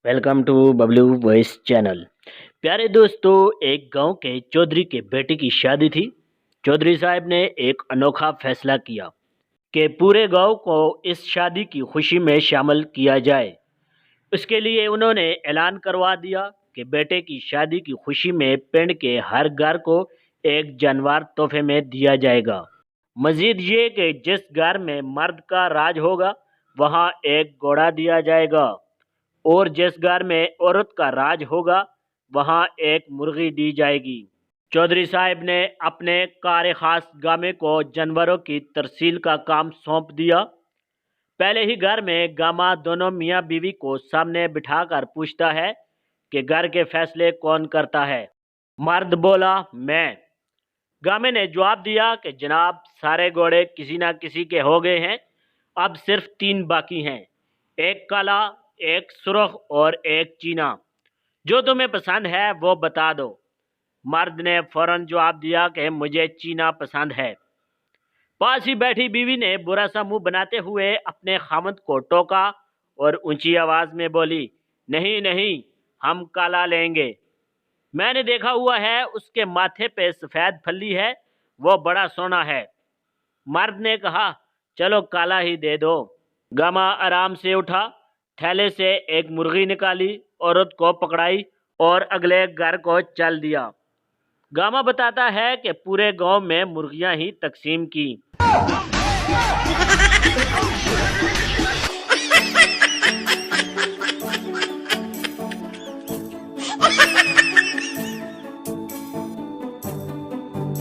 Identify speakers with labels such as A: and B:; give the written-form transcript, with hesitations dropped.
A: Welcome to Bablu voice channel. प्यारे दोस्तों, एक गांव के चौधरी के बेटे की शादी थी। चौधरी साहब ने एक अनोखा फैसला किया कि पूरे गांव को इस शादी की खुशी में शामिल किया जाए। उसके लिए उन्होंने ऐलान करवा दिया कि बेटे की शादी की खुशी में पिंड के हर घर को एक जानवर तोहफे में दिया जाएगा। मजीद ये कि जिस घर में मर्द का राज होगा वहां एक घोड़ा दिया जाएगा और जिस घर में औरत का राज होगा वहां एक मुर्गी दी जाएगी। चौधरी साहब ने अपने कार खास गामे को जानवरों की तरसील का काम सौंप दिया। पहले ही घर में गामा दोनों मियाँ बीवी को सामने बिठाकर पूछता है कि घर के फैसले कौन करता है। मर्द बोला, मैं। गामे ने जवाब दिया कि जनाब, सारे घोड़े किसी ना किसी के हो गए हैं, अब सिर्फ 3 बाकी हैं, एक काला, एक सुर्ख और एक चीना। जो तुम्हें पसंद है वो बता दो। मर्द ने फौरन जवाब दिया कि मुझे चीना पसंद है। पास ही बैठी बीवी ने बुरा सा मुंह बनाते हुए अपने खामद को टोका और ऊंची आवाज में बोली, नहीं नहीं, हम काला लेंगे। मैंने देखा हुआ है, उसके माथे पे सफेद फल्ली है, वो बड़ा सोना है। मर्द ने कहा, चलो काला ही दे दो। गामा आराम से उठा, थैले से एक मुर्गी निकाली, औरत को पकड़ाई और अगले घर को चल दिया। गामा बताता है कि पूरे गांव में मुर्गियां ही तकसीम की।